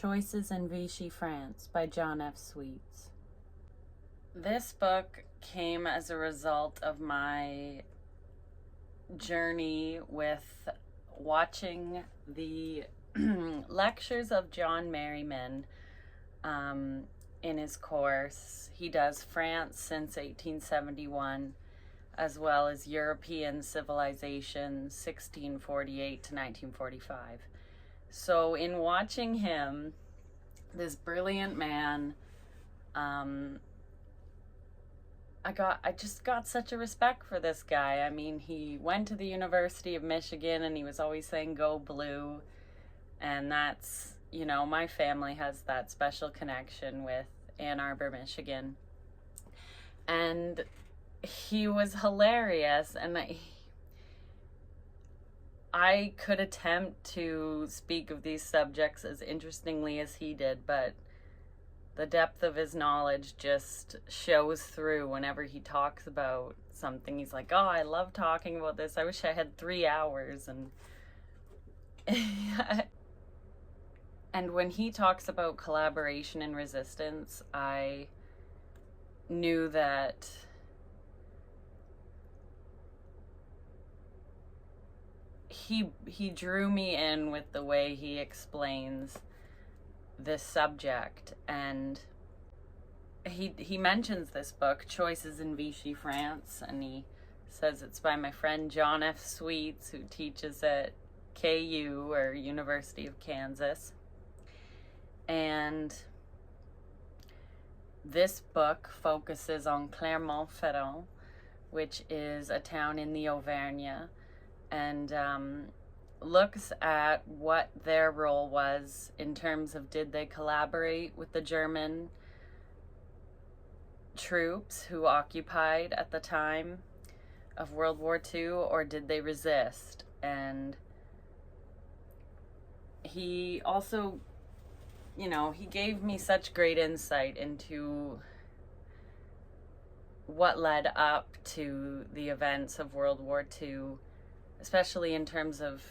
Choices in Vichy, France by John F. Sweets. This book came as a result of my journey with watching the lectures of John Merriman in his course. He does France since 1871, as well as European civilization 1648 to 1945. So in watching him, this brilliant man, I just got such a respect for this guy. I mean, he went to the University of Michigan and he was always saying, "Go Blue." And that's, my family has that special connection with Ann Arbor, Michigan. And he was hilarious, and I could attempt to speak of these subjects as interestingly as he did, but the depth of his knowledge just shows through whenever he talks about something. He's like, "Oh, I love talking about this. I wish I had 3 hours." And when he talks about collaboration and resistance, I knew that he drew me in with the way he explains this subject. And he mentions this book, Choices in Vichy, France, and he says it's by my friend John F. Sweets, who teaches at KU, or University of Kansas. And this book focuses on Clermont-Ferrand, which is a town in the Auvergne, and looks at what their role was in terms of, did they collaborate with the German troops who occupied at the time of World War II, or did they resist? And he also, he gave me such great insight into what led up to the events of World War II, especially in terms of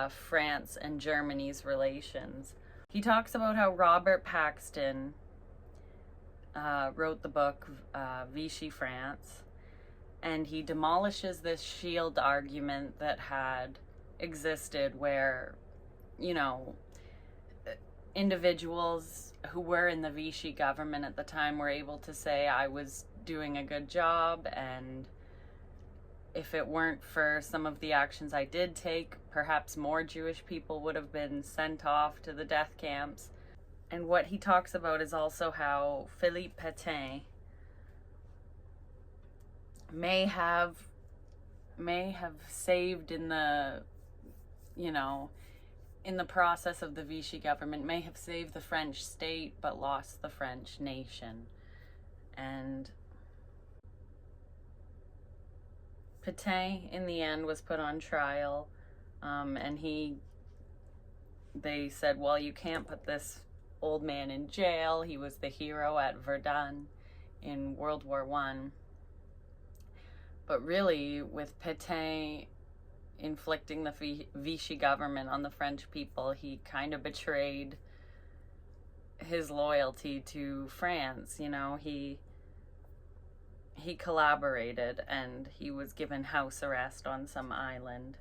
France and Germany's relations. He talks about how Robert Paxton wrote the book Vichy, France, and he demolishes this shield argument that had existed where, individuals who were in the Vichy government at the time were able to say, "I was doing a good job, and if it weren't for some of the actions I did take, perhaps more Jewish people would have been sent off to the death camps." And what he talks about is also how Philippe Pétain may have saved in the, in the process of the Vichy government, may have saved the French state, but lost the French nation. And Pétain, in the end, was put on trial, and they said, "Well, you can't put this old man in jail. He was the hero at Verdun in World War I." But really, with Pétain inflicting the Vichy government on the French people, he kind of betrayed his loyalty to France. He collaborated, and he was given house arrest on some island.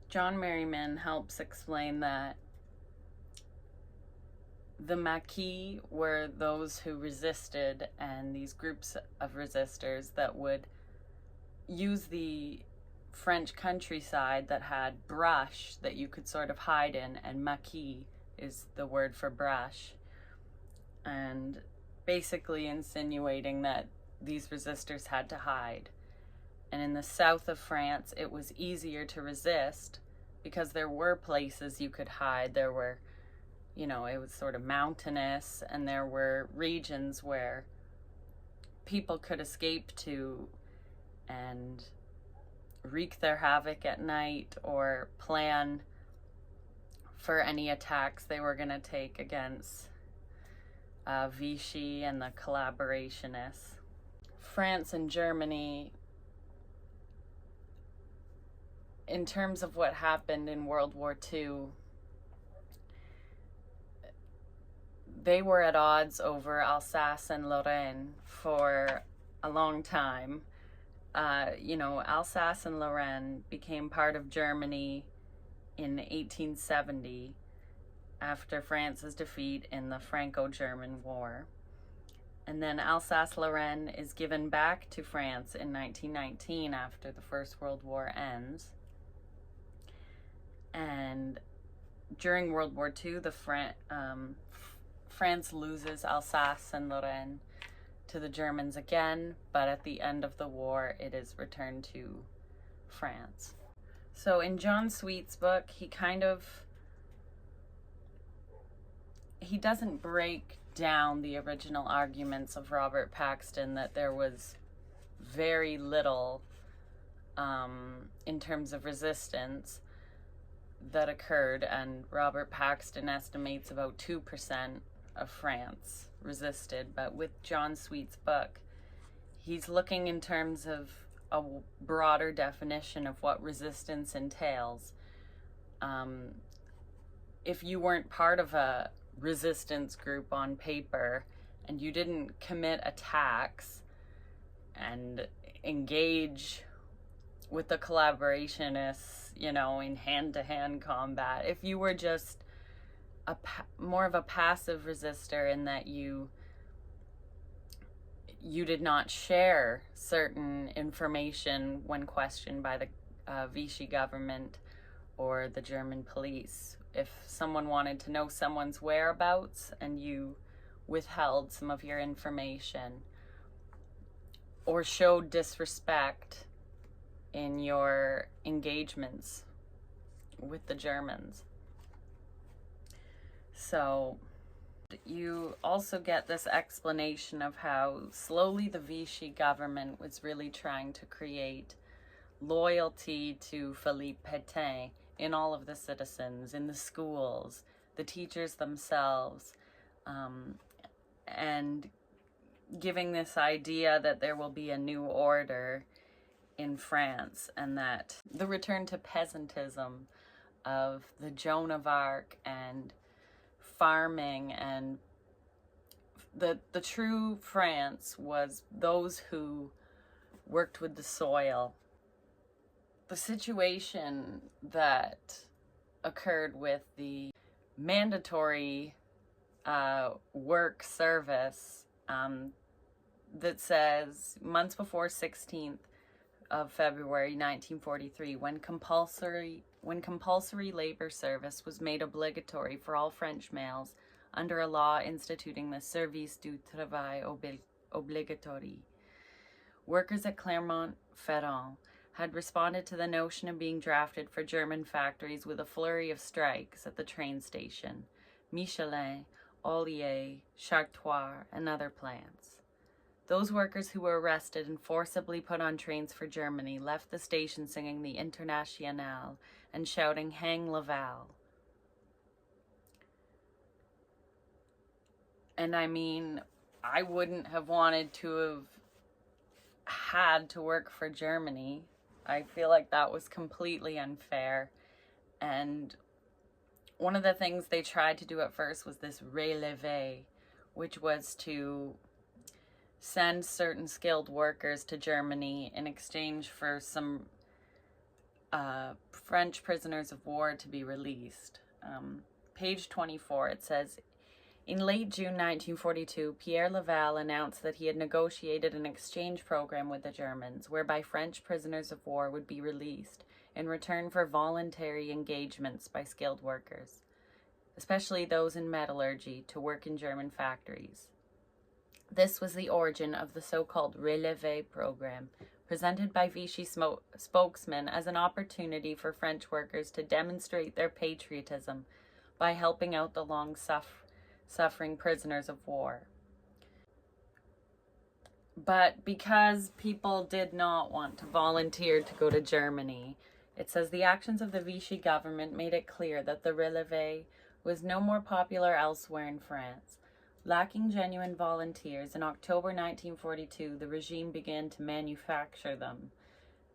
John Merriman helps explain that the Maquis were those who resisted, and these groups of resistors that would use the French countryside that had brush that you could sort of hide in, and maquis is the word for brush, and basically insinuating that these resistors had to hide. And in the south of France, it was easier to resist because there were places you could hide. There were, it was sort of mountainous, and there were regions where people could escape to and wreak their havoc at night, or plan for any attacks they were going to take against Vichy and the collaborationists. France and Germany, in terms of what happened in World War II, they were at odds over Alsace and Lorraine for a long time. Alsace and Lorraine became part of Germany in 1870 after France's defeat in the Franco-German War. And then Alsace-Lorraine is given back to France in 1919 after the First World War ends. And during World War II, France loses Alsace and Lorraine to the Germans again, but at the end of the war, it is returned to France. So in John Sweet's book, he doesn't break down the original arguments of Robert Paxton that there was very little in terms of resistance that occurred, and Robert Paxton estimates about 2% of France resisted. But with John Sweet's book, he's looking in terms of a broader definition of what resistance entails. If you weren't part of a resistance group on paper and you didn't commit attacks and engage with the collaborationists, in hand-to-hand combat, if you were just more of a passive resistor in that you did not share certain information when questioned by the Vichy government or the German police. If someone wanted to know someone's whereabouts and you withheld some of your information or showed disrespect in your engagements with the Germans. So you also get this explanation of how slowly the Vichy government was really trying to create loyalty to Philippe Pétain in all of the citizens, in the schools, the teachers themselves, and giving this idea that there will be a new order in France and that the return to peasantism of the Joan of Arc and farming and the true France was those who worked with the soil. The situation that occurred with the mandatory work service that says months before 16th of February 1943, when compulsory labor service was made obligatory for all French males under a law instituting the Service du Travail Obligatoire. Workers at Clermont-Ferrand had responded to the notion of being drafted for German factories with a flurry of strikes at the train station, Michelin, Ollier, Chartois, and other plants. Those workers who were arrested and forcibly put on trains for Germany left the station singing the Internationale and shouting, "Hang Laval." And I wouldn't have wanted to have had to work for Germany. I feel like that was completely unfair. And one of the things they tried to do at first was this relevé, which was to send certain skilled workers to Germany in exchange for some French prisoners of war to be released. Page 24, it says, in late June 1942, Pierre Laval announced that he had negotiated an exchange program with the Germans, whereby French prisoners of war would be released in return for voluntary engagements by skilled workers, especially those in metallurgy, to work in German factories. This was the origin of the so-called Relevé program, presented by Vichy spokesmen as an opportunity for French workers to demonstrate their patriotism by helping out the long-suffering prisoners of war. But because people did not want to volunteer to go to Germany, it says the actions of the Vichy government made it clear that the Relevé was no more popular elsewhere in France. Lacking genuine volunteers, in October 1942, the regime began to manufacture them.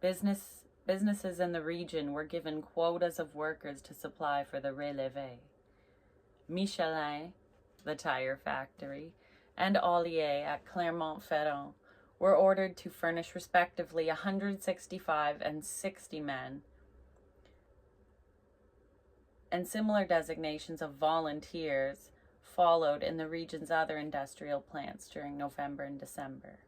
Businesses in the region were given quotas of workers to supply for the Relevé. Michelin, the tire factory, and Ollier at Clermont-Ferrand were ordered to furnish respectively 165 and 60 men, and similar designations of volunteers followed in the region's other industrial plants during November and December.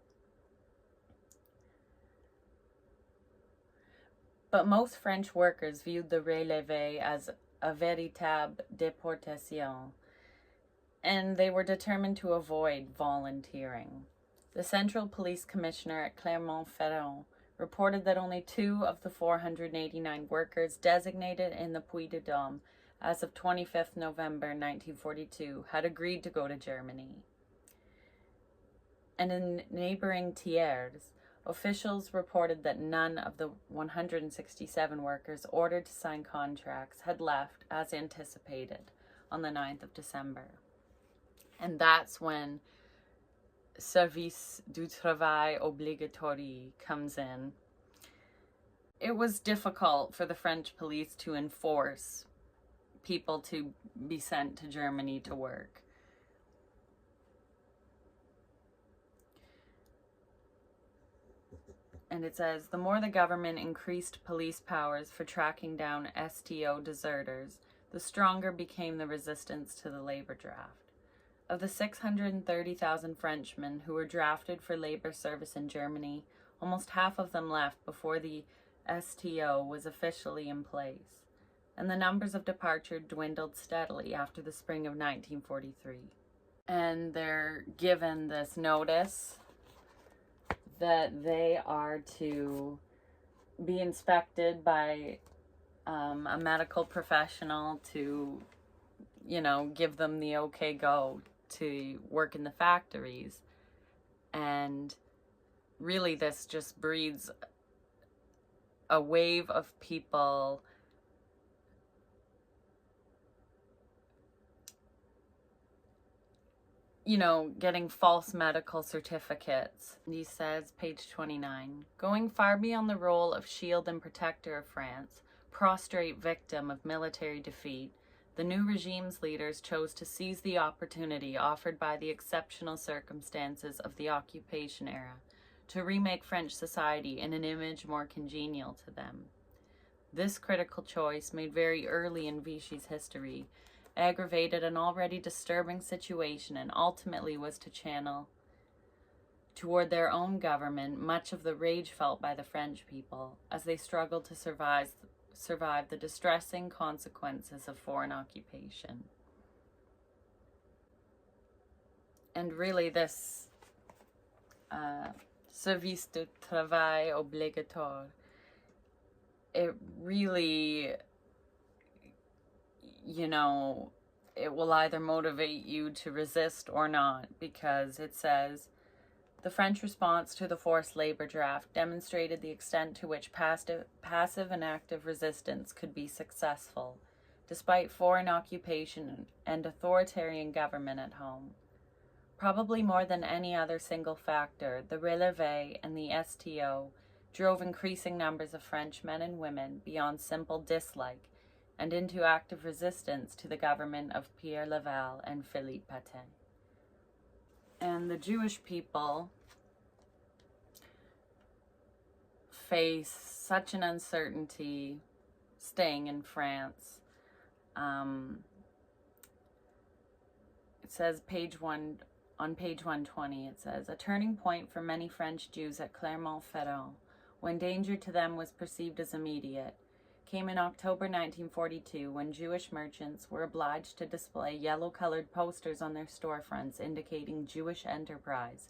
But most French workers viewed the relevé as a véritable déportation, and they were determined to avoid volunteering. The Central Police Commissioner at Clermont-Ferrand reported that only 2 of the 489 workers designated in the Puy-de-Dôme as of 25th November 1942 had agreed to go to Germany. And in neighboring Thiers, officials reported that none of the 167 workers ordered to sign contracts had left as anticipated on the 9th of December. And that's when Service du Travail Obligatoire comes in. It was difficult for the French police to enforce people to be sent to Germany to work. And it says, the more the government increased police powers for tracking down STO deserters, the stronger became the resistance to the labor draft. Of the 630,000 Frenchmen who were drafted for labor service in Germany, almost half of them left before the STO was officially in place, and the numbers of departure dwindled steadily after the spring of 1943. And they're given this notice that they are to be inspected by a medical professional to, give them the okay go to work in the factories. And really this just breeds a wave of people getting false medical certificates. He says, page 29, going far beyond the role of shield and protector of France, prostrate victim of military defeat, the new regime's leaders chose to seize the opportunity offered by the exceptional circumstances of the occupation era to remake French society in an image more congenial to them. This critical choice, made very early in Vichy's history, aggravated an already disturbing situation and ultimately was to channel toward their own government much of the rage felt by the French people as they struggled to survive the distressing consequences of foreign occupation. And really this Service du Travail Obligatoire, it really, it will either motivate you to resist or not, because it says, the French response to the forced labor draft demonstrated the extent to which passive and active resistance could be successful, despite foreign occupation and authoritarian government at home. Probably more than any other single factor, the Relevé and the STO drove increasing numbers of French men and women beyond simple dislike and into active resistance to the government of Pierre Laval and Philippe Pétain. And the Jewish people face such an uncertainty staying in France. It says on page 120, it says, a turning point for many French Jews at Clermont-Ferrand, when danger to them was perceived as immediate, came in October 1942 when Jewish merchants were obliged to display yellow-colored posters on their storefronts indicating Jewish enterprise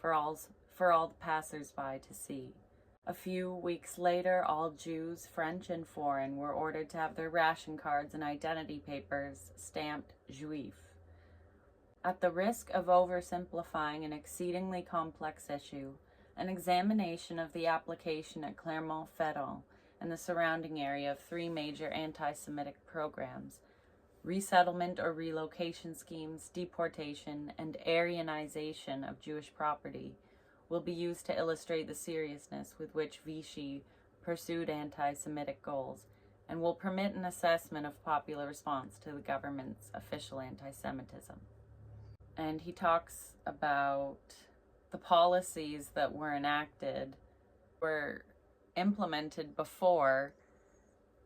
for all the passers-by to see. A few weeks later, all Jews, French and foreign, were ordered to have their ration cards and identity papers stamped Juif. At the risk of oversimplifying an exceedingly complex issue, an examination of the application at Clermont-Ferrand and the surrounding area of 3 major anti-Semitic programs, resettlement or relocation schemes, deportation, and Aryanization of Jewish property, will be used to illustrate the seriousness with which Vichy pursued anti-Semitic goals, and will permit an assessment of popular response to the government's official anti-Semitism. and he talks about the policies that were enacted were implemented before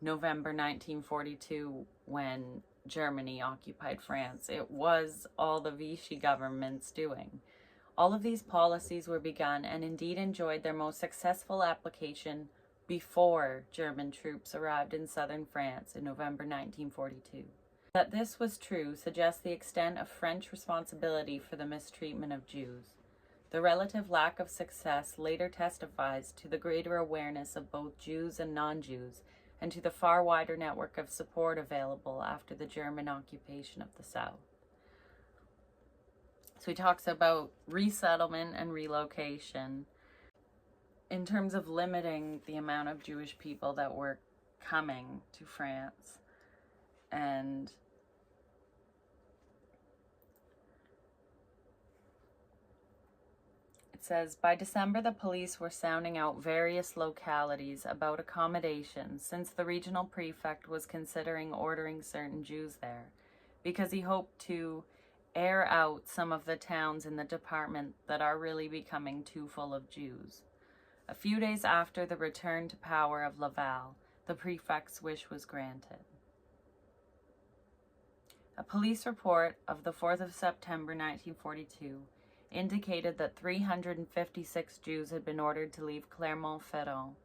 November 1942 when Germany occupied France. It was all the Vichy government's doing. All of these policies were begun and indeed enjoyed their most successful application before German troops arrived in southern France in November 1942. That this was true suggests the extent of French responsibility for the mistreatment of Jews. The relative lack of success later testifies to the greater awareness of both Jews and non-Jews and to the far wider network of support available after the German occupation of the South. So he talks about resettlement and relocation in terms of limiting the amount of Jewish people that were coming to France. And it says, by December, the police were sounding out various localities about accommodations since the regional prefect was considering ordering certain Jews there, because he hoped to air out some of the towns in the department that are really becoming too full of Jews. A few days after the return to power of Laval, the prefect's wish was granted. A police report of the 4th of September 1942 indicated that 356 Jews had been ordered to leave Clermont-Ferrand,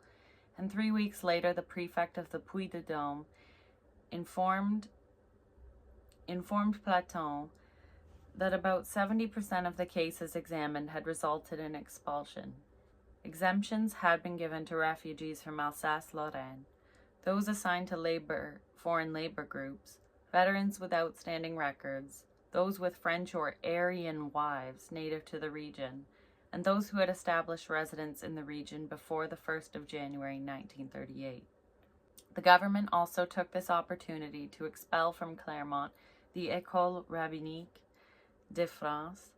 and 3 weeks later the prefect of the Puy-de-Dôme informed Platon that about 70% of the cases examined had resulted in expulsion. Exemptions had been given to refugees from Alsace-Lorraine, those assigned to foreign labor groups, veterans with outstanding records, those with French or Aryan wives native to the region, and those who had established residence in the region before the 1st of January 1938. The government also took this opportunity to expel from Clermont the École Rabbinique de France,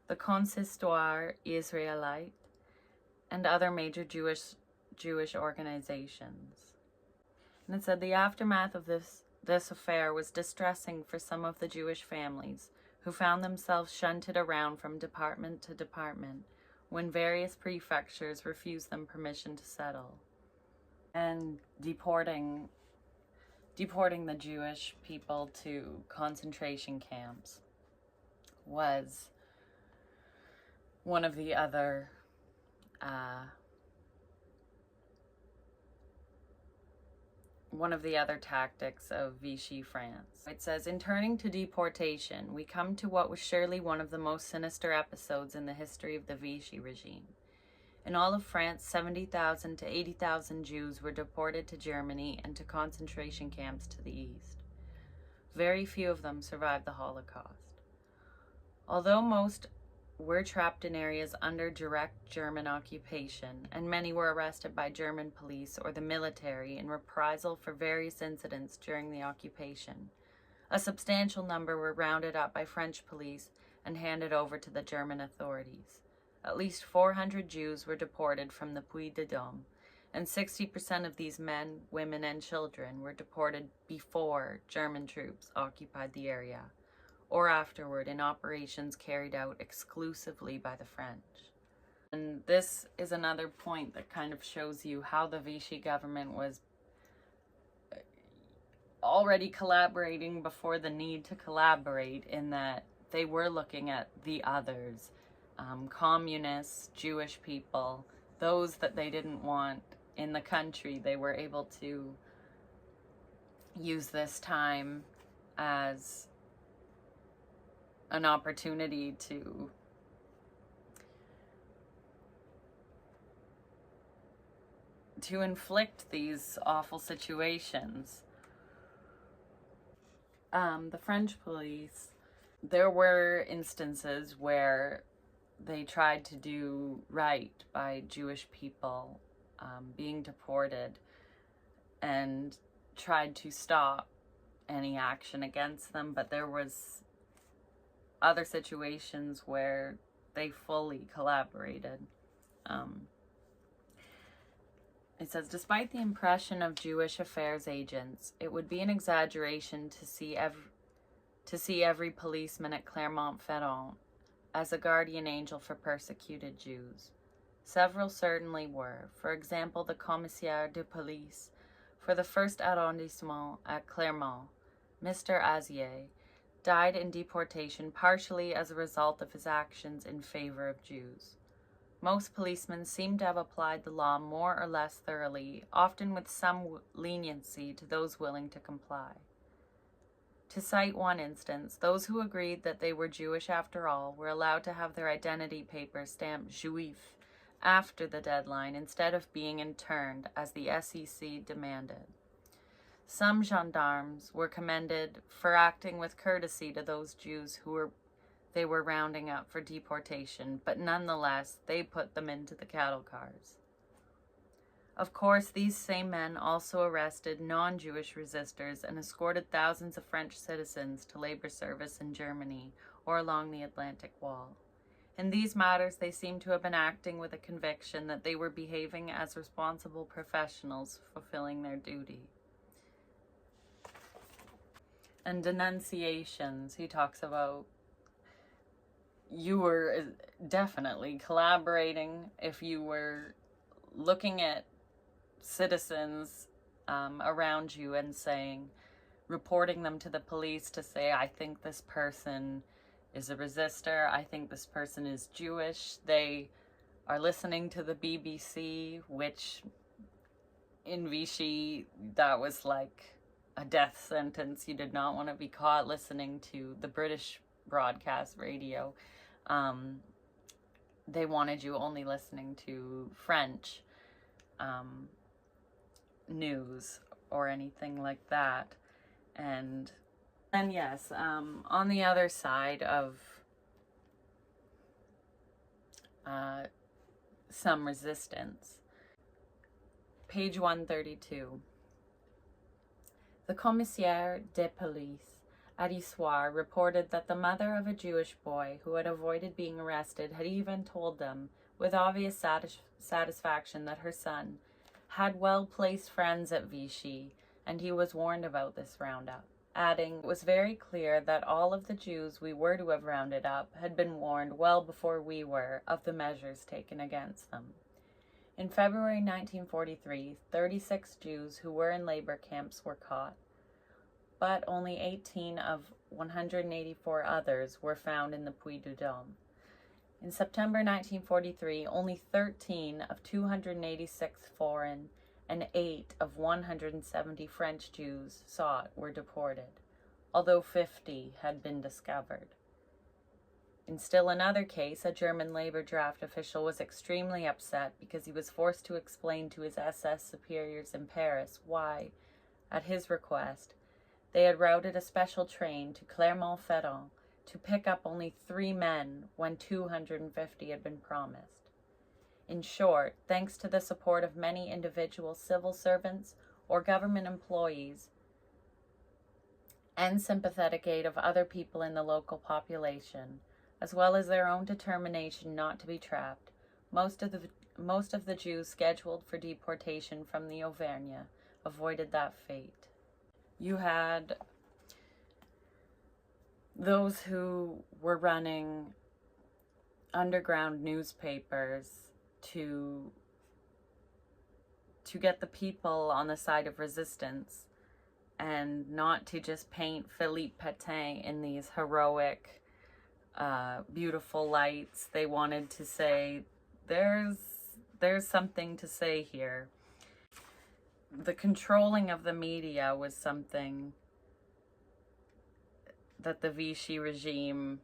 the Consistoire Israélite, and other major Jewish organizations. And it said the aftermath of this affair was distressing for some of the Jewish families who found themselves shunted around from department to department when various prefectures refused them permission to settle. And deporting the Jewish people to concentration camps was one of the other tactics of Vichy France. It says, in turning to deportation, we come to what was surely one of the most sinister episodes in the history of the Vichy regime. In all of France, 70,000 to 80,000 Jews were deported to Germany and to concentration camps to the east. Very few of them survived the Holocaust. Although most were trapped in areas under direct German occupation, and many were arrested by German police or the military in reprisal for various incidents during the occupation, a substantial number were rounded up by French police and handed over to the German authorities. At least 400 Jews were deported from the Puy-de-Dôme, and 60% of these men, women, and children were deported before German troops occupied the area, or afterward in operations carried out exclusively by the French. And this is another point that kind of shows you how the Vichy government was already collaborating before the need to collaborate, in that they were looking at the others, communists, Jewish people, those that they didn't want in the country. They were able to use this time as an opportunity to inflict these awful situations. The French police, there were instances where they tried to do right by Jewish people being deported and tried to stop any action against them, but there was other situations where they fully collaborated. It says, despite the impression of Jewish affairs agents, it would be an exaggeration to see every policeman at Clermont-Ferrand as a guardian angel for persecuted Jews. Several certainly were. For example, the commissaire de police for the first arrondissement at Clermont, Mr. Azier, died in deportation partially as a result of his actions in favor of Jews. Most policemen seem to have applied the law more or less thoroughly, often with some leniency to those willing to comply. To cite one instance, those who agreed that they were Jewish after all were allowed to have their identity papers stamped Juif after the deadline instead of being interned as the SEC demanded. Some gendarmes were commended for acting with courtesy to those Jews they were rounding up for deportation, but nonetheless they put them into the cattle cars. Of course, these same men also arrested non-Jewish resistors and escorted thousands of French citizens to labor service in Germany or along the Atlantic Wall. In these matters, they seem to have been acting with a conviction that they were behaving as responsible professionals fulfilling their duty. And denunciations, he talks about you were definitely collaborating if you were looking at citizens around you and reporting them to the police to say, I think this person is a resistor, I think this person is Jewish, they are listening to the BBC, which in Vichy, that was like a death sentence. You did not want to be caught listening to the British broadcast radio. They wanted you only listening to French news or anything like that. And then yes, on the other side of some resistance, page 132. The commissaire de police at Issoire reported that the mother of a Jewish boy who had avoided being arrested had even told them, with obvious satisfaction, that her son had well-placed friends at Vichy, and he was warned about this roundup, adding, it was very clear that all of the Jews we were to have rounded up had been warned well before we were of the measures taken against them. In February 1943, 36 Jews who were in labor camps were caught, but only 18 of 184 others were found in the Puy-de-Dôme. In September 1943, only 13 of 286 foreign and 8 of 170 French Jews sought were deported, although 50 had been discovered. In still another case, a German labor draft official was extremely upset because he was forced to explain to his SS superiors in Paris why, at his request, they had routed a special train to Clermont-Ferrand to pick up only 3 men when 250 had been promised. In short, thanks to the support of many individual civil servants or government employees and sympathetic aid of other people in the local population, as well as their own determination not to be trapped, most of the Jews scheduled for deportation from the Auvergne avoided that fate. You had those who were running underground newspapers to get the people on the side of resistance and not to just paint Philippe Pétain in these heroic, beautiful lights. They wanted to say, there's something to say here. The controlling of the media was something that the Vichy regime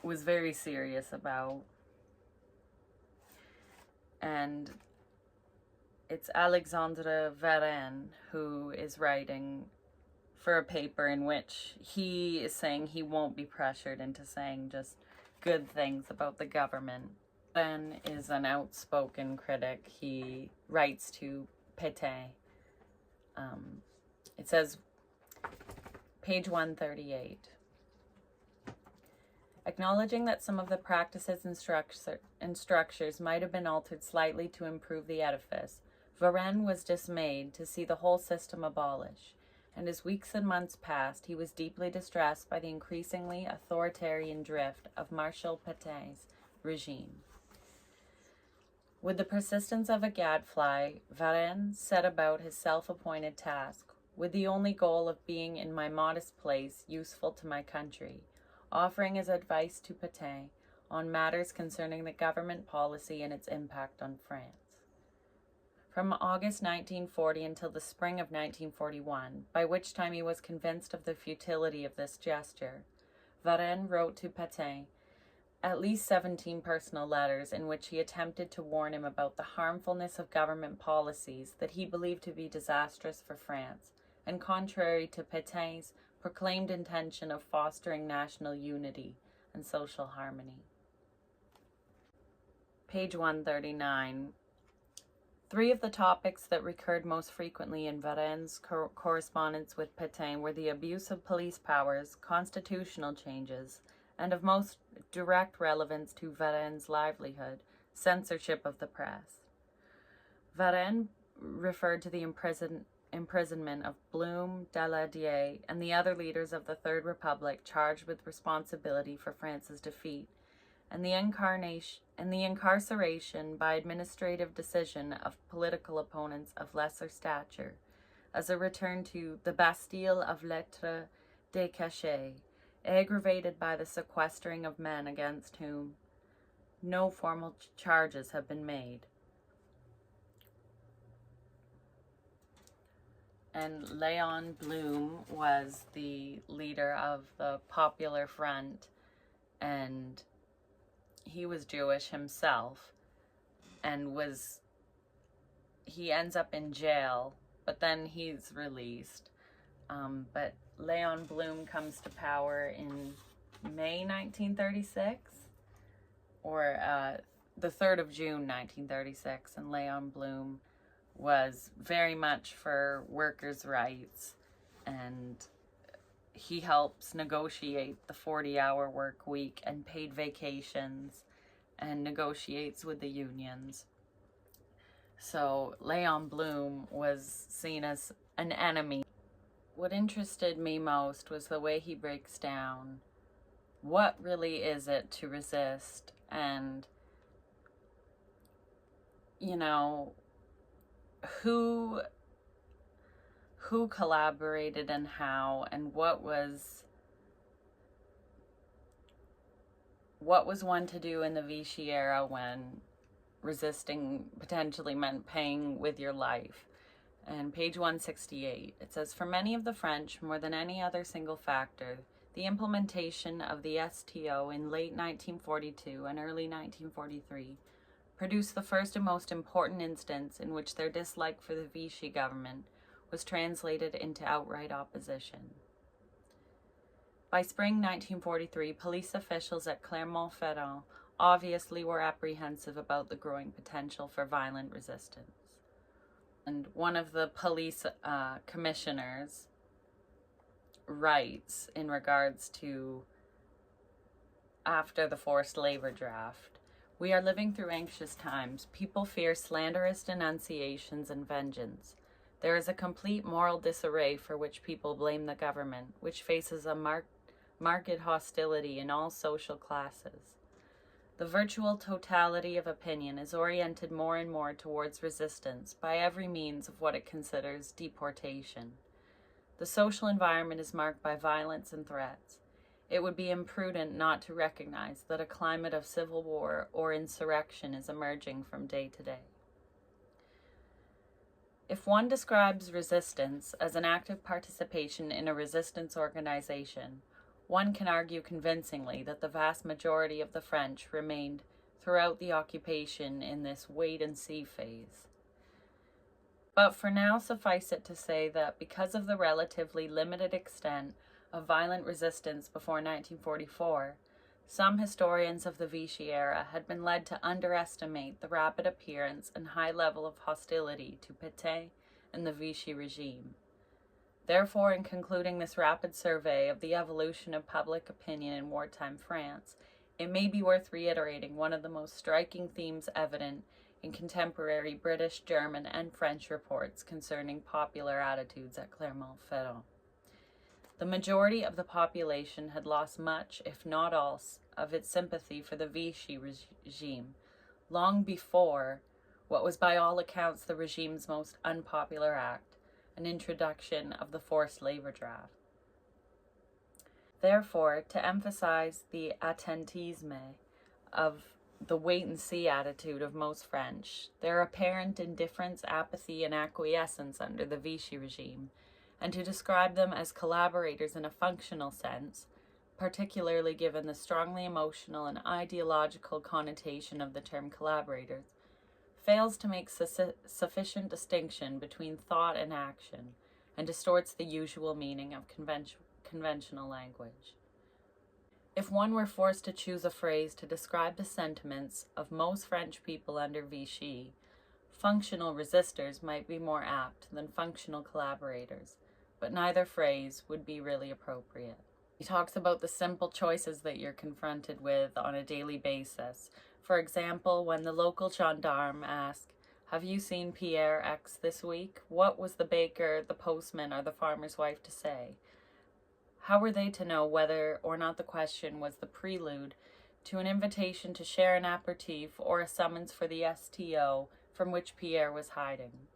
was very serious about. And it's Alexandre Varenne who is writing for a paper in which he is saying he won't be pressured into saying just good things about the government. Varenne is an outspoken critic. He writes to Pétain. It says, page 138. Acknowledging that some of the practices and structures might have been altered slightly to improve the edifice, Varenne was dismayed to see the whole system abolished, and as weeks and months passed, he was deeply distressed by the increasingly authoritarian drift of Marshal Pétain's regime. With the persistence of a gadfly, Varenne set about his self-appointed task, with the only goal of being in my modest place useful to my country, offering his advice to Pétain on matters concerning the government policy and its impact on France. From August 1940 until the spring of 1941, by which time he was convinced of the futility of this gesture, Varenne wrote to Pétain at least 17 personal letters in which he attempted to warn him about the harmfulness of government policies that he believed to be disastrous for France and contrary to Pétain's proclaimed intention of fostering national unity and social harmony. Page 139. Three of the topics that recurred most frequently in Varenne's correspondence with Pétain were the abuse of police powers, constitutional changes, and of most direct relevance to Varenne's livelihood, censorship of the press. Varenne referred to the imprisonment of Blum, Daladier, and the other leaders of the Third Republic charged with responsibility for France's defeat, and the incarceration by administrative decision of political opponents of lesser stature, as a return to the Bastille of Lettres de Cachet, aggravated by the sequestering of men against whom no formal charges have been made. And Léon Blum was the leader of the Popular Front, and he was Jewish himself, and he ends up in jail, but then he's released. But Léon Blum comes to power in May 1936, or the 3rd of June 1936, and Léon Blum was very much for workers' rights, and he helps negotiate the 40-hour work week and paid vacations, and negotiates with the unions. So Léon Blum was seen as an enemy. What interested me most was the way he breaks down what really is it to resist, and, you know, who collaborated and how, and what was one to do in the Vichy era when resisting potentially meant paying with your life. And page 168, it says, for many of the French, more than any other single factor, the implementation of the STO in late 1942 and early 1943 produced the first and most important instance in which their dislike for the Vichy government was translated into outright opposition. By spring 1943, police officials at Clermont-Ferrand obviously were apprehensive about the growing potential for violent resistance. And one of the police commissioners writes in regards to after the forced labor draft, we are living through anxious times. People fear slanderous denunciations and vengeance. There is a complete moral disarray for which people blame the government, which faces a marked hostility in all social classes. The virtual totality of opinion is oriented more and more towards resistance by every means of what it considers deportation. The social environment is marked by violence and threats. It would be imprudent not to recognize that a climate of civil war or insurrection is emerging from day to day. If one describes resistance as an active participation in a resistance organization, one can argue convincingly that the vast majority of the French remained throughout the occupation in this wait-and-see phase. But for now, suffice it to say that because of the relatively limited extent of violent resistance before 1944, some historians of the Vichy era had been led to underestimate the rapid appearance and high level of hostility to Pétain and the Vichy regime. Therefore, in concluding this rapid survey of the evolution of public opinion in wartime France, it may be worth reiterating one of the most striking themes evident in contemporary British, German, and French reports concerning popular attitudes at Clermont-Ferrand. The majority of the population had lost much, if not all, of its sympathy for the Vichy regime, long before what was by all accounts the regime's most unpopular act, an introduction of the forced labor draft. Therefore, to emphasize the attentisme of the wait-and-see attitude of most French, their apparent indifference, apathy, and acquiescence under the Vichy regime, and to describe them as collaborators in a functional sense, particularly given the strongly emotional and ideological connotation of the term collaborators, fails to make sufficient distinction between thought and action, and distorts the usual meaning of conventional language. If one were forced to choose a phrase to describe the sentiments of most French people under Vichy, functional resistors might be more apt than functional collaborators, but neither phrase would be really appropriate. He talks about the simple choices that you're confronted with on a daily basis. For example, when the local gendarme asks, "Have you seen Pierre X this week?" What was the baker, the postman, or the farmer's wife to say? How were they to know whether or not the question was the prelude to an invitation to share an aperitif or a summons for the STO from which Pierre was hiding?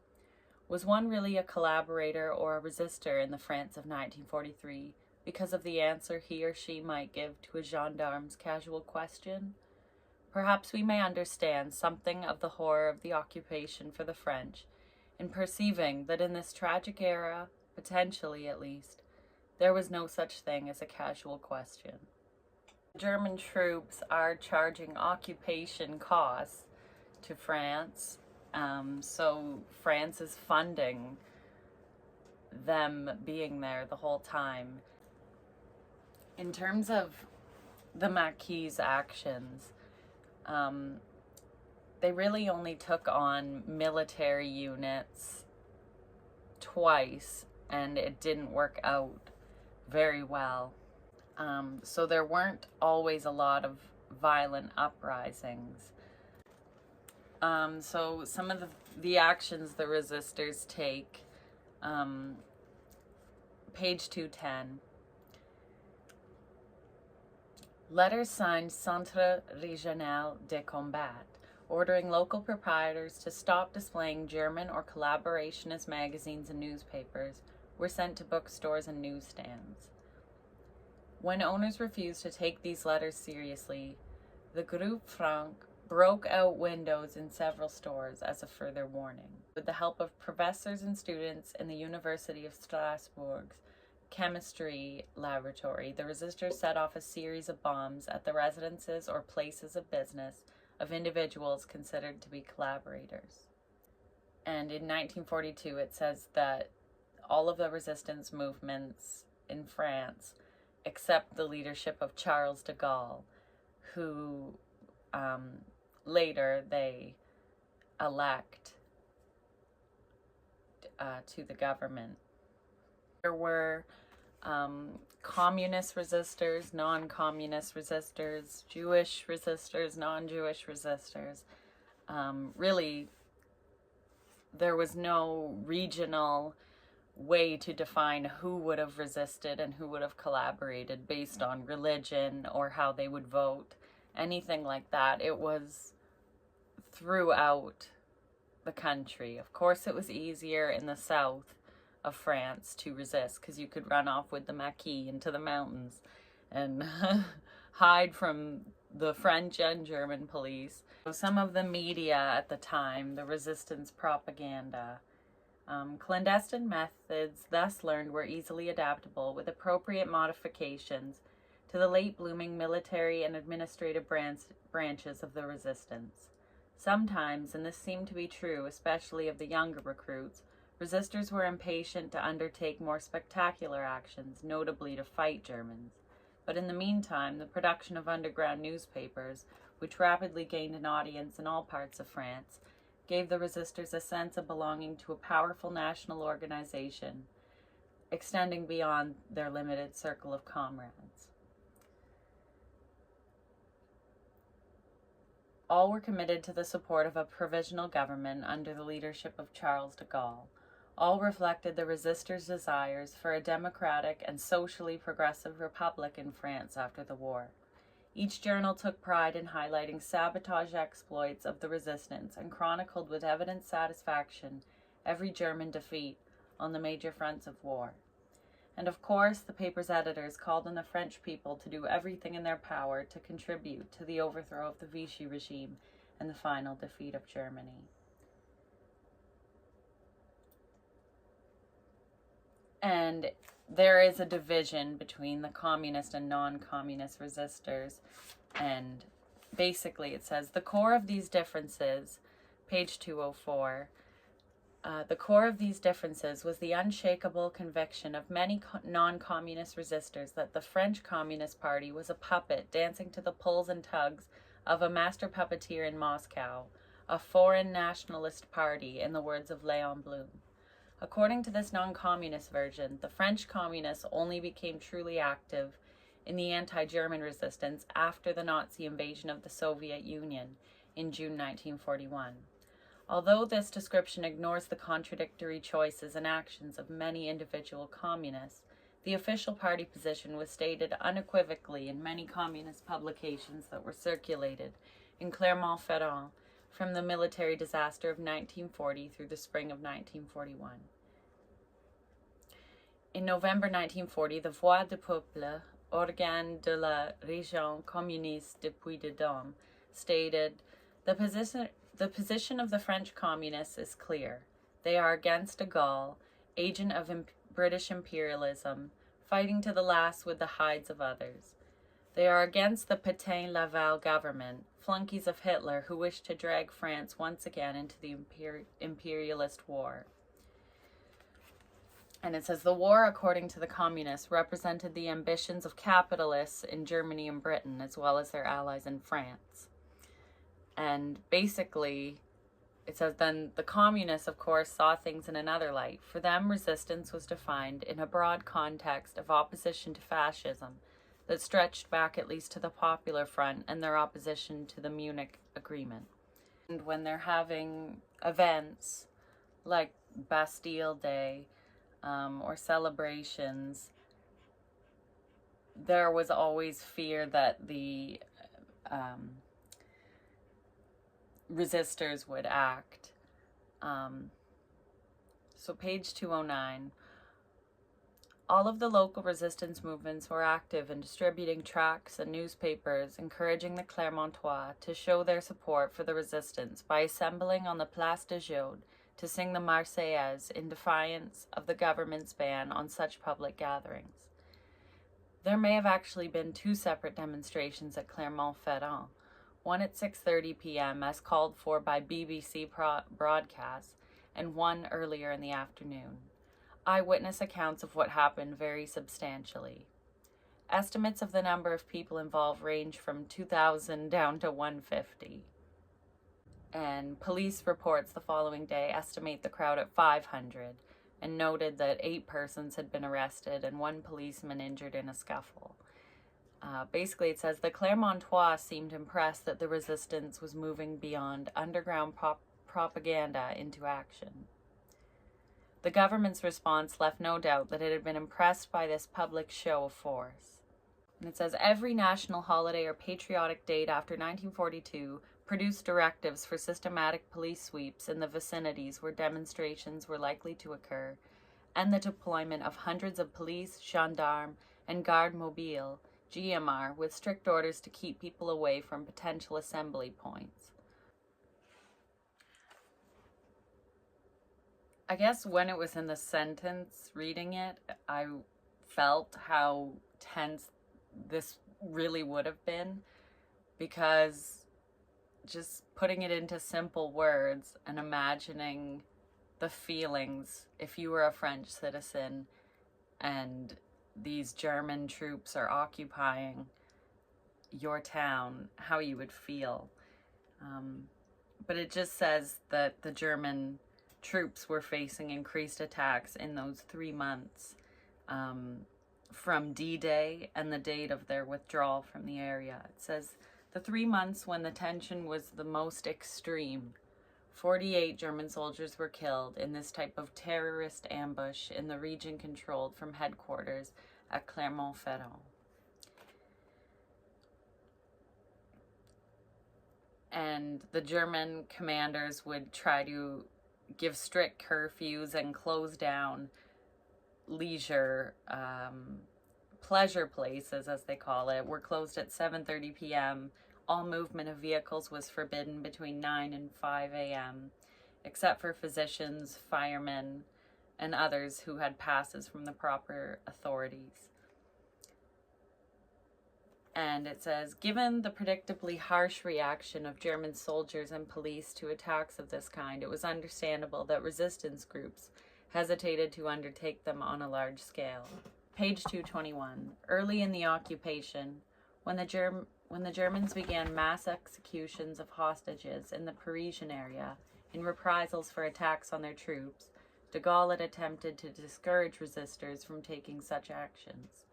Was one really a collaborator or a resistor in the France of 1943 because of the answer he or she might give to a gendarme's casual question? Perhaps we may understand something of the horror of the occupation for the French in perceiving that in this tragic era, potentially at least, there was no such thing as a casual question. German troops are charging occupation costs to France, so France is funding them being there the whole time. In terms of the Maquis' actions, they really only took on military units twice, and it didn't work out very well. So there weren't always a lot of violent uprisings. So some of the actions the resistors take, page 210. Letters signed Centre Régional de Combat, ordering local proprietors to stop displaying German or collaborationist magazines and newspapers, were sent to bookstores and newsstands. When owners refused to take these letters seriously, the Groupe Franc broke out windows in several stores as a further warning. With the help of professors and students in the University of Strasbourg's chemistry laboratory, the resistors set off a series of bombs at the residences or places of business of individuals considered to be collaborators. And in 1942, it says that all of the resistance movements in France, except the leadership of Charles de Gaulle, who later they elect to the government. There were communist resistors, non-communist resistors, Jewish resistors, non-Jewish resistors. Really, there was no regional way to define who would have resisted and who would have collaborated based on religion or how they would vote, anything like that. It was throughout the country. Of course, it was easier in the south of France to resist because you could run off with the Maquis into the mountains and hide from the French and German police. So some of the media at the time, the resistance propaganda, clandestine methods thus learned were easily adaptable with appropriate modifications to the late-blooming military and administrative branches of the resistance. Sometimes, and this seemed to be true especially of the younger recruits, resistors were impatient to undertake more spectacular actions, notably to fight Germans. But in the meantime, the production of underground newspapers, which rapidly gained an audience in all parts of France, gave the resistors a sense of belonging to a powerful national organization, extending beyond their limited circle of comrades. All were committed to the support of a provisional government under the leadership of Charles de Gaulle. All reflected the resistors' desires for a democratic and socially progressive republic in France after the war. Each journal took pride in highlighting sabotage exploits of the resistance and chronicled with evident satisfaction every German defeat on the major fronts of war. And of course, the paper's editors called on the French people to do everything in their power to contribute to the overthrow of the Vichy regime and the final defeat of Germany. And there is a division between the communist and non-communist resistors. And basically it says, the core of these differences, page 204, the core of these differences was the unshakable conviction of many non-communist resistors that the French Communist Party was a puppet dancing to the pulls and tugs of a master puppeteer in Moscow, a foreign nationalist party, in the words of Léon Blum. According to this non-communist version, the French communists only became truly active in the anti-German resistance after the Nazi invasion of the Soviet Union in June 1941. Although this description ignores the contradictory choices and actions of many individual communists, the official party position was stated unequivocally in many communist publications that were circulated in Clermont-Ferrand from the military disaster of 1940 through the spring of 1941. In November 1940, the Voix du Peuple, organe de la Région communiste de Puy-de-Dôme, stated, the position of the French communists is clear. They are against de Gaulle, agent of British imperialism, fighting to the last with the hides of others. They are against the Pétain-Laval government, flunkies of Hitler who wish to drag France once again into the imperialist war. And it says, the war, according to the communists, represented the ambitions of capitalists in Germany and Britain, as well as their allies in France. And basically, it says, then the communists, of course, saw things in another light. For them, resistance was defined in a broad context of opposition to fascism that stretched back at least to the Popular Front and their opposition to the Munich Agreement. And when they're having events like Bastille Day or celebrations, there was always fear that the resistors would act. So page 209. All of the local resistance movements were active in distributing tracts and newspapers, encouraging the Clermontois to show their support for the resistance by assembling on the Place de Jaude to sing the Marseillaise in defiance of the government's ban on such public gatherings. There may have actually been two separate demonstrations at Clermont-Ferrand, one at 6:30 p.m. as called for by BBC broadcasts, and one earlier in the afternoon. Eyewitness accounts of what happened vary substantially. Estimates of the number of people involved range from 2,000 down to 150. And police reports the following day estimate the crowd at 500 and noted that 8 persons had been arrested and 1 policeman injured in a scuffle. Basically, it says the Clermontois seemed impressed that the resistance was moving beyond underground propaganda into action. The government's response left no doubt that it had been impressed by this public show of force. And it says, every national holiday or patriotic date after 1942 produced directives for systematic police sweeps in the vicinities where demonstrations were likely to occur, and the deployment of hundreds of police, gendarmes, and garde mobile, GMR, with strict orders to keep people away from potential assembly points. I guess when it was in the sentence, reading it, I felt how tense this really would have been, because just putting it into simple words and imagining the feelings if you were a French citizen and these German troops are occupying your town, how you would feel. But it just says that the German troops were facing increased attacks in those 3 months from D-Day and the date of their withdrawal from the area. It says The 3 months when the tension was the most extreme, 48 German soldiers were killed in this type of terrorist ambush in the region controlled from headquarters at Clermont-Ferrand. And the German commanders would try to give strict curfews and close down leisure pleasure places, as they call it, were closed at 7:30 p.m. All movement of vehicles was forbidden between 9 and 5 a.m., except for physicians, firemen, and others who had passes from the proper authorities. And it says, given the predictably harsh reaction of German soldiers and police to attacks of this kind, it was understandable that resistance groups hesitated to undertake them on a large scale. Page 221. Early in the occupation, when the Germans began mass executions of hostages in the Parisian area in reprisals for attacks on their troops, de Gaulle had attempted to discourage resistors from taking such actions.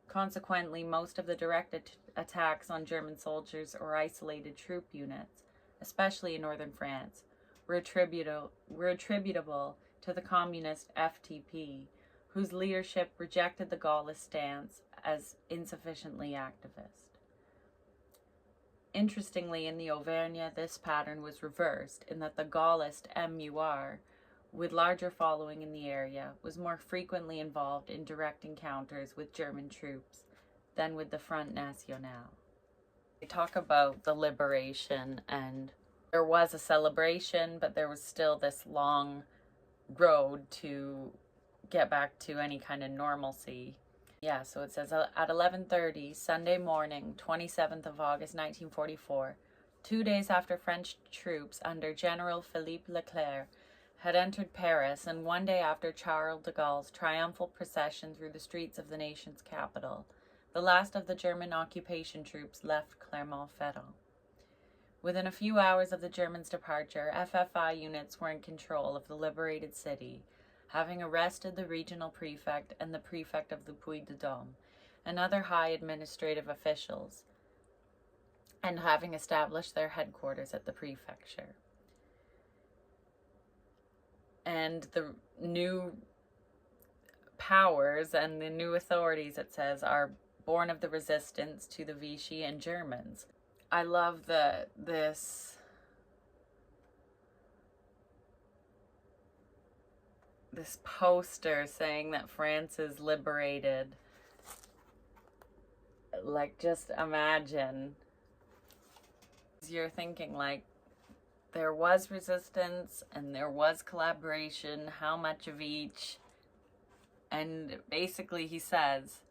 Consequently, most of the direct attacks on German soldiers or isolated troop units, especially in northern France, were attributable to the communist FTP, whose leadership rejected the Gaullist stance as insufficiently activist. Interestingly, in the Auvergne, this pattern was reversed in that the Gaullist MUR, with larger following in the area, was more frequently involved in direct encounters with German troops than with the Front National. They talk about the liberation, and there was a celebration, but there was still this long road to get back to any kind of normalcy. Yeah, so it says at 11:30 Sunday morning, 27th of August 1944, 2 days after French troops under General Philippe Leclerc had entered Paris, and 1 day after Charles de Gaulle's triumphal procession through the streets of the nation's capital, the last of the German occupation troops left Clermont-Ferrand. Within a few hours of the Germans' departure, FFI units were in control of the liberated city, having arrested the regional prefect and the prefect of the Puy-de-Dôme and other high administrative officials, and having established their headquarters at the prefecture. And the new powers and the new authorities, it says, are born of the resistance to the Vichy and Germans. I love this poster saying that France is liberated. Like, just imagine. You're thinking, like, there was resistance and there was collaboration, how much of each? And basically he says,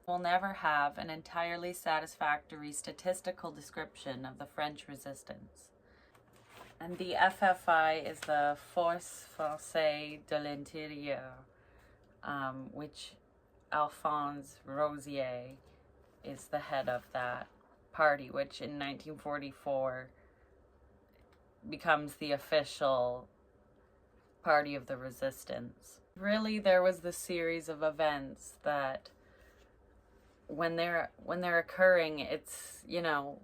we'll never have an entirely satisfactory statistical description of the French resistance. And the FFI is the Force Française de l'Intérieur, which Alphonse Rosier is the head of that party, which in 1944 becomes the official party of the resistance. Really, there was this series of events that when they're occurring, it's, you know,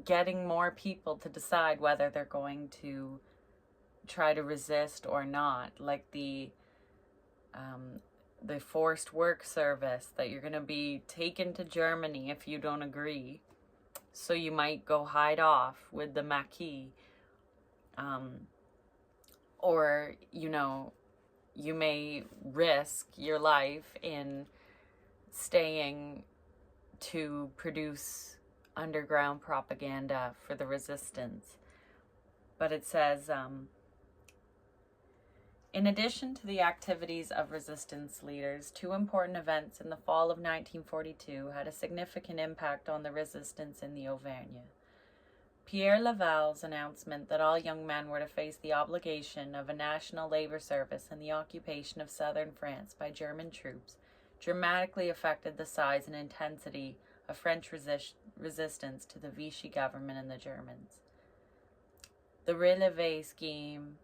getting more people to decide whether they're going to try to resist or not. Like the forced work service, that you're going to be taken to Germany if you don't agree. So you might go hide off with the Maquis. Or, you know, you may risk your life in staying to produce underground propaganda for the resistance. But it says, in addition to the activities of resistance leaders, two important events in the fall of 1942 had a significant impact on the resistance in the Auvergne. Pierre Laval's announcement that all young men were to face the obligation of a national labor service in the occupation of southern France by German troops dramatically affected the size and intensity of French resistance to the Vichy government and the Germans. The Relevé scheme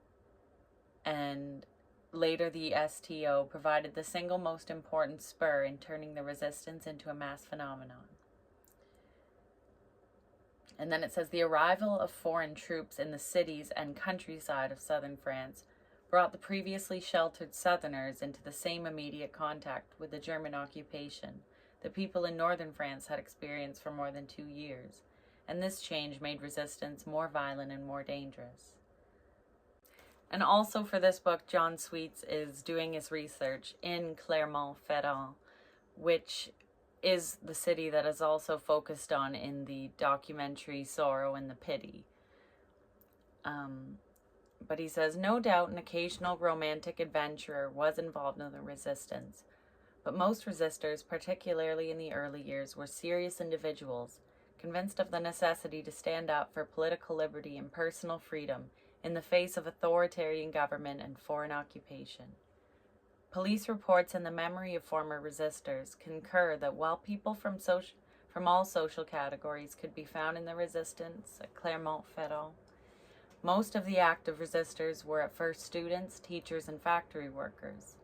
and later the STO provided the single most important spur in turning the resistance into a mass phenomenon. And then it says, the arrival of foreign troops in the cities and countryside of southern France brought the previously sheltered Southerners into the same immediate contact with the German occupation the people in northern France had experienced for more than 2 years, and this change made resistance more violent and more dangerous. And also for this book, John Sweets is doing his research in Clermont-Ferrand, which is the city that is also focused on in the documentary Sorrow and the Pity. But he says, no doubt an occasional romantic adventurer was involved in the resistance, but most resistors, particularly in the early years, were serious individuals, convinced of the necessity to stand up for political liberty and personal freedom in the face of authoritarian government and foreign occupation. Police reports and the memory of former resistors concur that while people from all social categories could be found in the resistance at Clermont-Ferrand, most of the active resistors were at first students, teachers, and factory workers.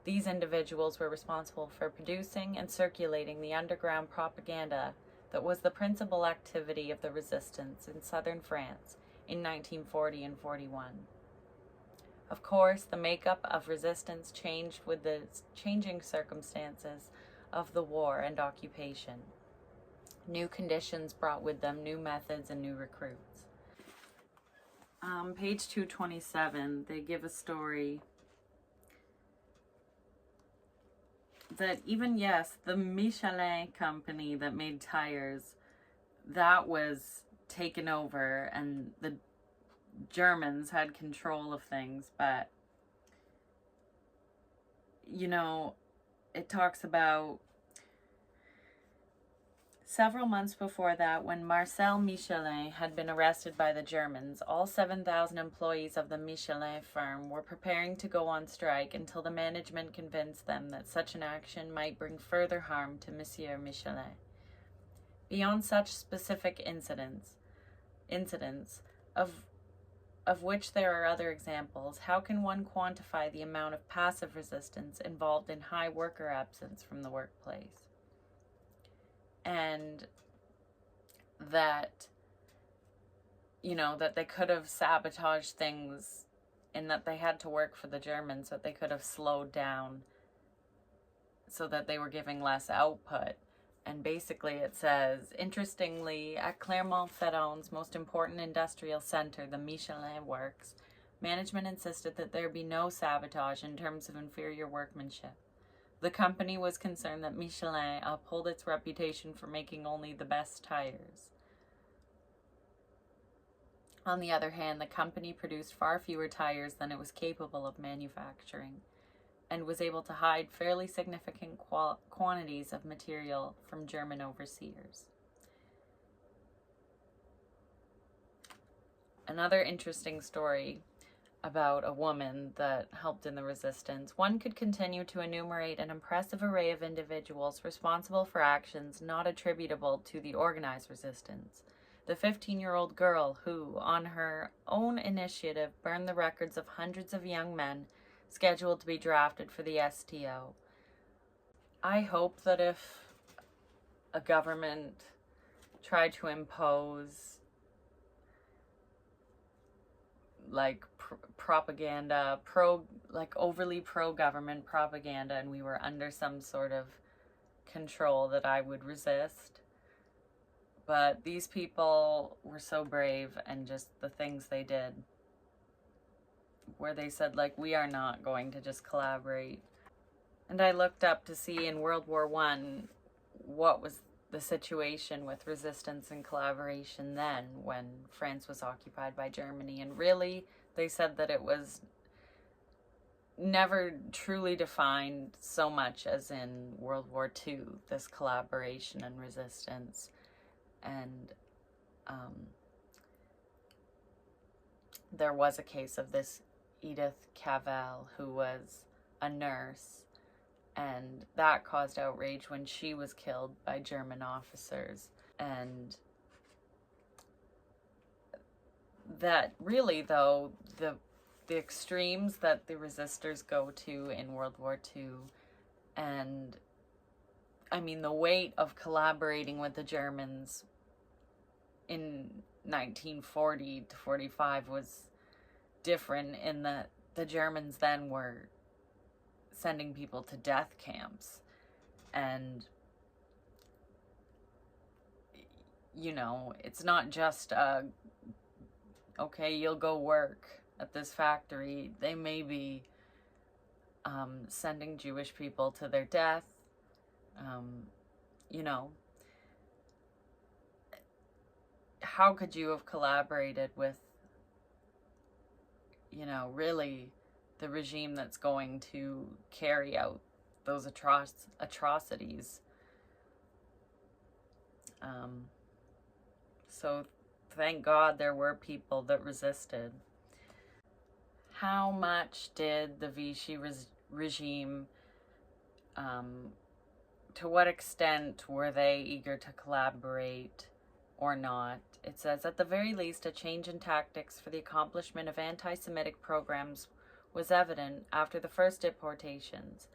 These individuals were responsible for producing and circulating the underground propaganda that was the principal activity of the resistance in southern France in 1940 and 41. Of course, the makeup of resistance changed with the changing circumstances of the war and occupation. New conditions brought with them new methods and new recruits. Page 227, they give a story that even, yes, the Michelin company that made tires, that was taken over and the Germans had control of things, but, you know, it talks about several months before that, when Marcel Michelin had been arrested by the Germans, all 7,000 employees of the Michelin firm were preparing to go on strike until the management convinced them that such an action might bring further harm to Monsieur Michelin. Beyond such specific incidents of which there are other examples, how can one quantify the amount of passive resistance involved in high worker absence from the workplace? And that, you know, that they could have sabotaged things and that they had to work for the Germans, that they could have slowed down so that they were giving less output. And basically it says, interestingly, at Clermont-Ferrand's most important industrial center, the Michelin Works, management insisted that there be no sabotage in terms of inferior workmanship. The company was concerned that Michelin uphold its reputation for making only the best tires. On the other hand, the company produced far fewer tires than it was capable of manufacturing, and was able to hide fairly significant quantities of material from German overseers. Another interesting story about a woman that helped in the resistance. One could continue to enumerate an impressive array of individuals responsible for actions not attributable to the organized resistance. The 15-year-old girl who, on her own initiative, burned the records of hundreds of young men scheduled to be drafted for the STO. I hope that if a government tried to impose like propaganda, overly pro-government propaganda, and we were under some sort of control, that I would resist. But these people were so brave, and just the things they did, where they said, like, we are not going to just collaborate. And I looked up to see in World War I what was the situation with resistance and collaboration then, when France was occupied by Germany. And really, they said that it was never truly defined so much as in World War II, this collaboration and resistance. And there was a case of this Edith Cavell, who was a nurse, and that caused outrage when she was killed by German officers. And that really, though, the extremes that the resistors go to in World War II, and I mean the weight of collaborating with the Germans in 1940 to 45 was different in that the Germans then were sending people to death camps. And, you know, it's not just, okay, you'll go work at this factory. They may be sending Jewish people to their death. You know, how could you have collaborated with, you know, really the regime that's going to carry out those atrocities? So thank God there were people that resisted. How much did the Vichy regime, to what extent were they eager to collaborate or not? It says, at the very least, a change in tactics for the accomplishment of anti-Semitic programs was evident after the first deportations.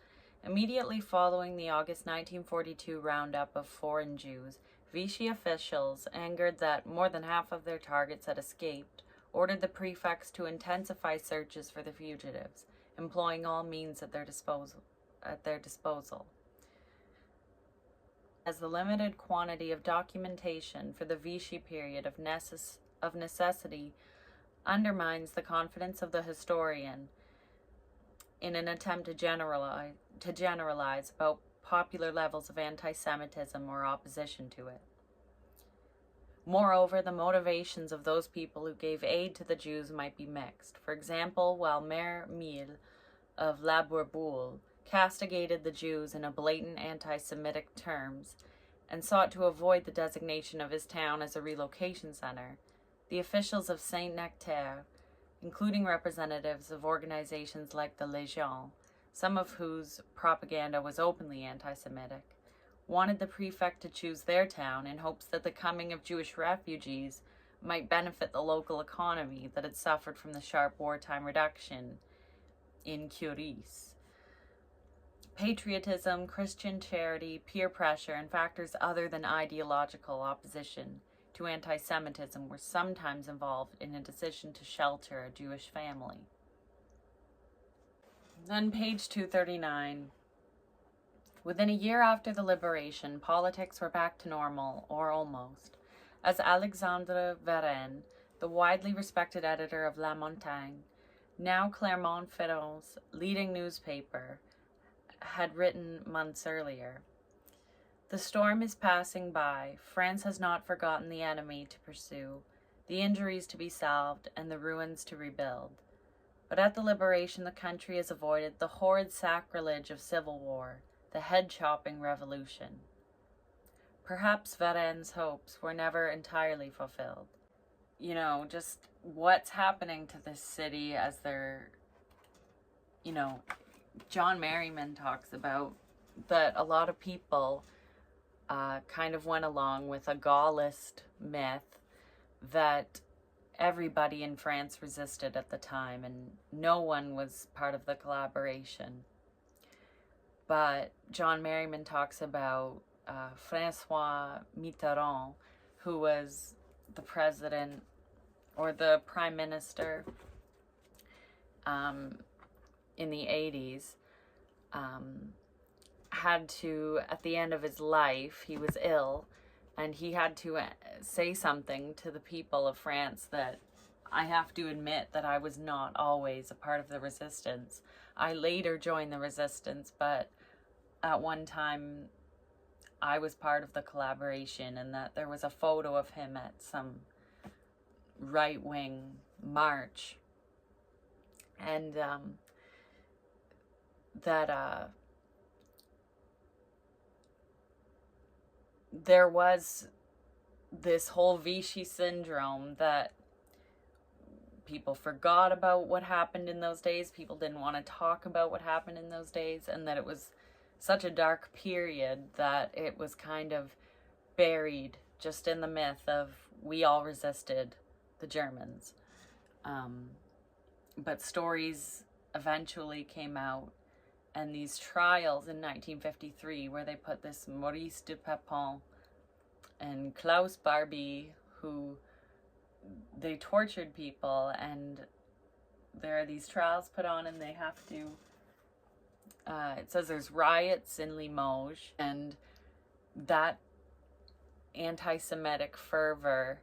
Immediately following the August 1942 roundup of foreign Jews, Vichy officials, angered that more than half of their targets had escaped, ordered the prefects to intensify searches for the fugitives, employing all means at their disposal. As the limited quantity of documentation for the Vichy period of necessity undermines the confidence of the historian in an attempt to generalize about popular levels of anti-Semitism or opposition to it. Moreover, the motivations of those people who gave aid to the Jews might be mixed. For example, while merriman of La Bourboule castigated the Jews in a blatant anti-Semitic terms and sought to avoid the designation of his town as a relocation center, the officials of Saint-Nectaire, including representatives of organizations like the Légion, some of whose propaganda was openly anti-Semitic, wanted the prefect to choose their town in hopes that the coming of Jewish refugees might benefit the local economy that had suffered from the sharp wartime reduction in curies. Patriotism, Christian charity, peer pressure, and factors other than ideological opposition to anti-Semitism were sometimes involved in a decision to shelter a Jewish family. Then page 239. Within a year after the liberation, politics were back to normal, or almost, as Alexandre Varenne, the widely respected editor of La Montagne, now Clermont-Ferrand's leading newspaper, had written months earlier. The storm is passing by. France has not forgotten the enemy to pursue, the injuries to be salved, and the ruins to rebuild. But at the liberation, the country has avoided the horrid sacrilege of civil war, the head-chopping revolution. Perhaps Varenne's hopes were never entirely fulfilled. You know, just what's happening to this city as they're, you know, John Merriman talks about that a lot of people kind of went along with a Gaullist myth that everybody in France resisted at the time and no one was part of the collaboration. But John Merriman talks about François Mitterrand, who was the president or the prime minister in the 80s, had to, at the end of his life, he was ill, and he had to say something to the people of France that I have to admit that I was not always a part of the resistance. I later joined the resistance, but at one time I was part of the collaboration, and that there was a photo of him at some right-wing march, and that there was this whole Vichy syndrome that people forgot about what happened in those days, people didn't want to talk about what happened in those days, and that it was such a dark period that it was kind of buried just in the myth of we all resisted the Germans. But stories eventually came out, and these trials in 1953 where they put this Maurice de Pepin and Klaus Barbie, who they tortured people, and there are these trials put on, and they have to, it says there's riots in Limoges, and that anti-Semitic fervor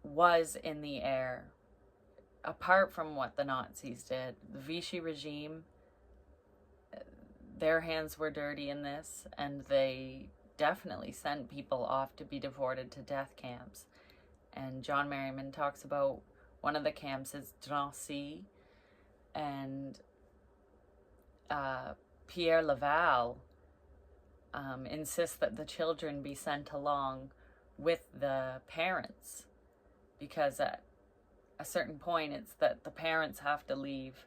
was in the air. Apart from what the Nazis did, the Vichy regime, their hands were dirty in this, and they definitely sent people off to be deported to death camps. And John Merriman talks about one of the camps is Drancy, and Pierre Laval insists that the children be sent along with the parents, because at a certain point it's that the parents have to leave,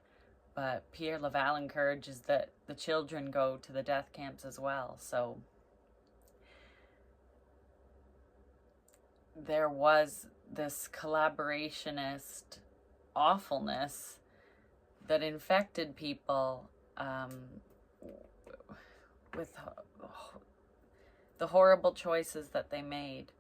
but Pierre Laval encourages that the children go to the death camps as well. So there was this collaborationist awfulness that infected people with the horrible choices that they made.